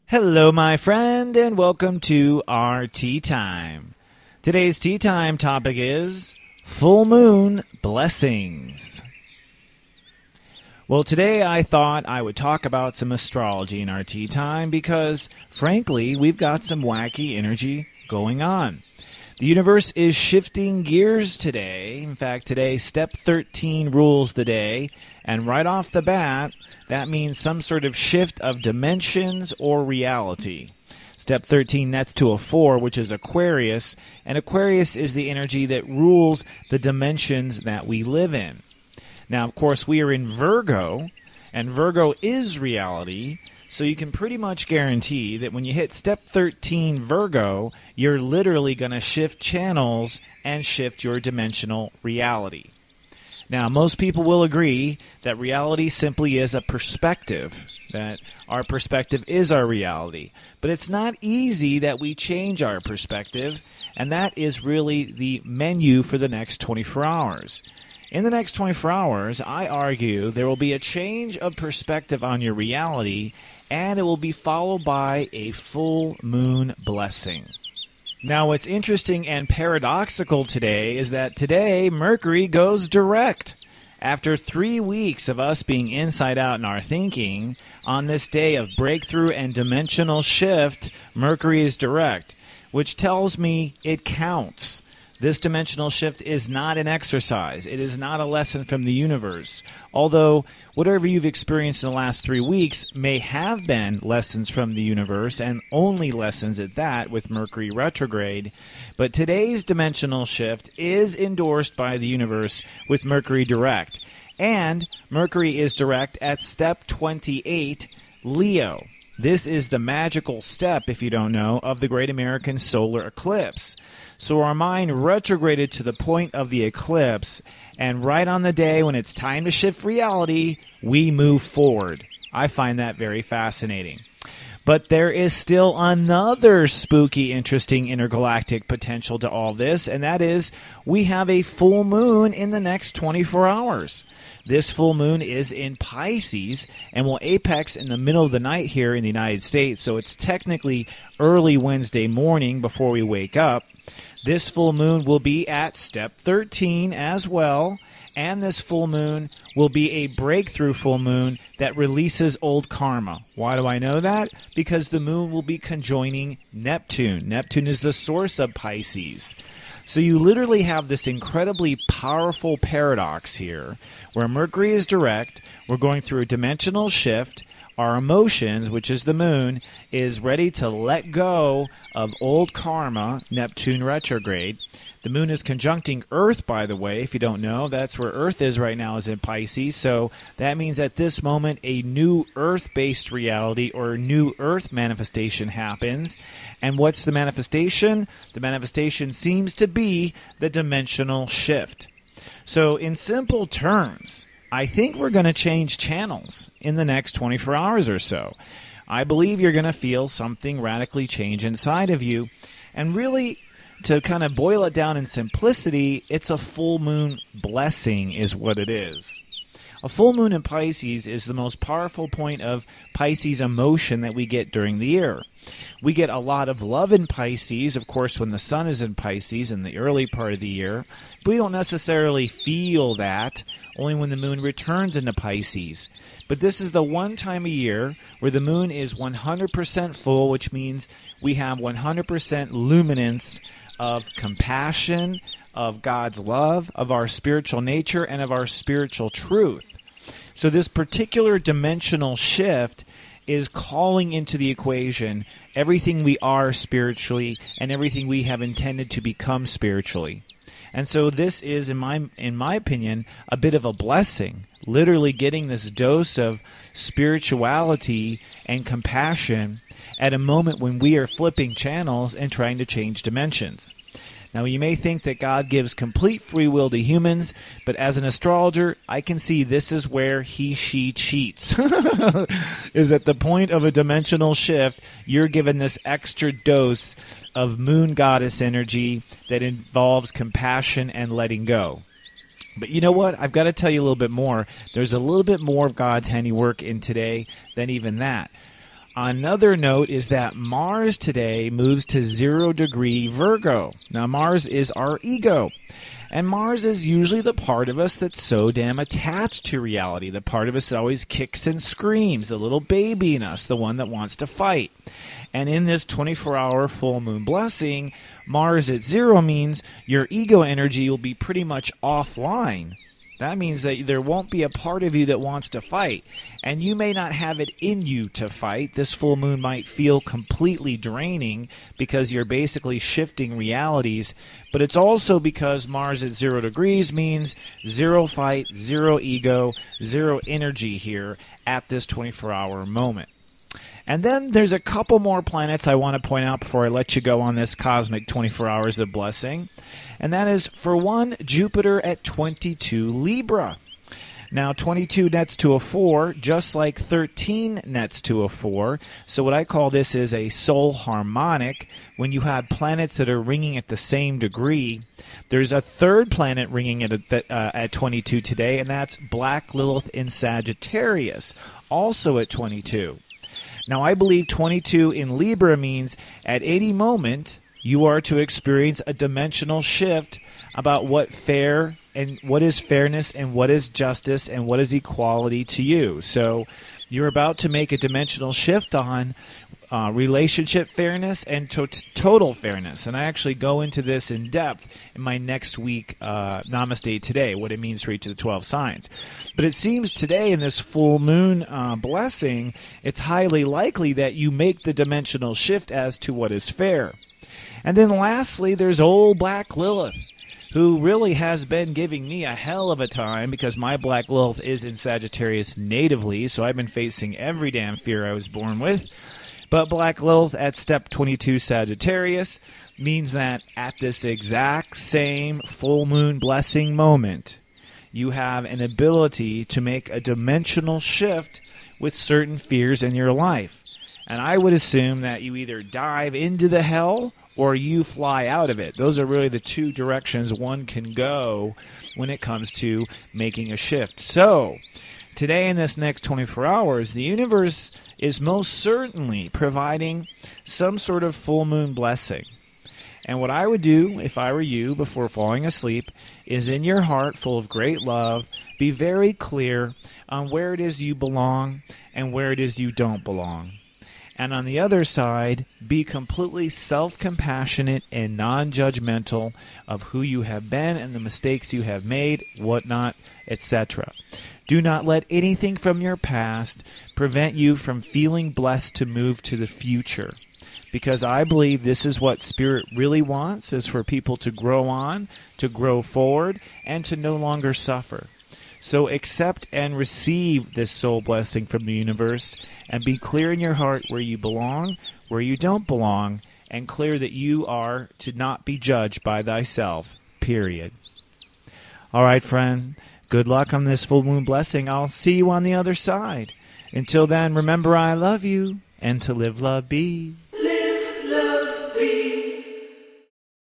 Hello, my friend, and welcome to our Tea Time. Today's Tea Time topic is Full Moon Blessings. Well, today I thought I would talk about some astrology in our Tea Time because, frankly, we've got some wacky energy going on. The universe is shifting gears today. In fact, today, step 13 rules the day. And right off the bat, that means some sort of shift of dimensions or reality. Step 13 nets to a 4, which is Aquarius. And Aquarius is the energy that rules the dimensions that we live in. Now, of course, we are in Virgo, and Virgo is reality. So you can pretty much guarantee that when you hit step 13 Virgo, you're literally going to shift channels and shift your dimensional reality. Now, most people will agree that reality simply is a perspective, that our perspective is our reality. But it's not easy that we change our perspective, and that is really the menu for the next 24 hours. In the next 24 hours, I argue there will be a change of perspective on your reality, and it will be followed by a full moon blessing. Now, what's interesting and paradoxical today is that today Mercury goes direct. After 3 weeks of us being inside out in our thinking, on this day of breakthrough and dimensional shift, Mercury is direct, which tells me it counts. This dimensional shift is not an exercise. It is not a lesson from the universe. Although whatever you've experienced in the last 3 weeks may have been lessons from the universe, and only lessons at that with Mercury retrograde. But today's dimensional shift is endorsed by the universe with Mercury direct. And Mercury is direct at step 28, Leo. This is the magical step, if you don't know, of the Great American Solar Eclipse. So our mind retrograded to the point of the eclipse, and right on the day when it's time to shift reality, we move forward. I find that very fascinating. But there is still another spooky, interesting intergalactic potential to all this, and that is we have a full moon in the next 24 hours. This full moon is in Pisces and will apex in the middle of the night here in the United States, so it's technically early Wednesday morning before we wake up. This full moon will be at step 13 as well, and this full moon will be a breakthrough full moon that releases old karma. Why do I know that? Because the moon will be conjoining Neptune. Neptune is the source of Pisces. So you literally have this incredibly powerful paradox here, where Mercury is direct, we're going through a dimensional shift, our emotions, which is the moon, is ready to let go of old karma, Neptune retrograde. The moon is conjuncting Earth, by the way, if you don't know. That's where Earth is right now, is in Pisces. So that means at this moment a new Earth-based reality or new Earth manifestation happens. And what's the manifestation? The manifestation seems to be the dimensional shift. So in simple terms, I think we're going to change channels in the next 24 hours or so. I believe you're going to feel something radically change inside of you. And really, to kind of boil it down in simplicity, it's a full moon blessing is what it is. A full moon in Pisces is the most powerful point of Pisces emotion that we get during the year. We get a lot of love in Pisces, of course, when the sun is in Pisces in the early part of the year. But we don't necessarily feel that, only when the moon returns into Pisces. But this is the one time a year where the moon is 100% full, which means we have 100% luminance of compassion, of God's love, of our spiritual nature, and of our spiritual truth. So this particular dimensional shift is calling into the equation everything we are spiritually and everything we have intended to become spiritually. And so this is, in my opinion, a bit of a blessing, literally getting this dose of spirituality and compassion at a moment when we are flipping channels and trying to change dimensions. Now, you may think that God gives complete free will to humans, but as an astrologer, I can see this is where she cheats. Is at the point of a dimensional shift, you're given this extra dose of moon goddess energy that involves compassion and letting go. But you know what? I've got to tell you a little bit more. There's a little bit more of God's handiwork in today than even that. Another note is that Mars today moves to 0-degree Virgo. Now, Mars is our ego. And Mars is usually the part of us that's so damn attached to reality, the part of us that always kicks and screams, the little baby in us, the one that wants to fight. And in this 24-hour full moon blessing, Mars at 0 means your ego energy will be pretty much offline. That means that there won't be a part of you that wants to fight. And you may not have it in you to fight. This full moon might feel completely draining because you're basically shifting realities. But it's also because Mars at 0 degrees means 0 fight, 0 ego, 0 energy here at this 24-hour moment. And then there's a couple more planets I want to point out before I let you go on this cosmic 24 hours of blessing. And that is, for one, Jupiter at 22 Libra. Now, 22 nets to a 4, just like 13 nets to a 4. So what I call this is a soul harmonic. When you have planets that are ringing at the same degree, there's a third planet ringing at 22 today, and that's Black Lilith in Sagittarius, also at 22. Now, I believe 22 in Libra means at any moment you are to experience a dimensional shift about what fair and what is fairness and what is justice and what is equality to you. So you're about to make a dimensional shift on relationship fairness and total fairness. And I actually go into this in depth in my next week, Namaste Today, what it means for each of the 12 signs. But it seems today in this full moon blessing, it's highly likely that you make the dimensional shift as to what is fair. And then lastly, there's old Black Lilith, who really has been giving me a hell of a time because my Black Lilith is in Sagittarius natively, so I've been facing every damn fear I was born with. But Black Lilith at step 22 Sagittarius means that at this exact same full moon blessing moment, you have an ability to make a dimensional shift with certain fears in your life. And I would assume that you either dive into the hell or you fly out of it. Those are really the two directions one can go when it comes to making a shift. So, today in this next 24 hours, the universe is most certainly providing some sort of full moon blessing. And what I would do, if I were you, before falling asleep, is in your heart, full of great love, be very clear on where it is you belong and where it is you don't belong. And on the other side, be completely self-compassionate and non-judgmental of who you have been and the mistakes you have made, whatnot, etc. Do not let anything from your past prevent you from feeling blessed to move to the future. Because I believe this is what Spirit really wants, is for people to grow on, to grow forward, and to no longer suffer. So accept and receive this soul blessing from the universe and be clear in your heart where you belong, where you don't belong, and clear that you are to not be judged by thyself, period. All right, friend, good luck on this full moon blessing. I'll see you on the other side. Until then, remember I love you, and to live, love, be.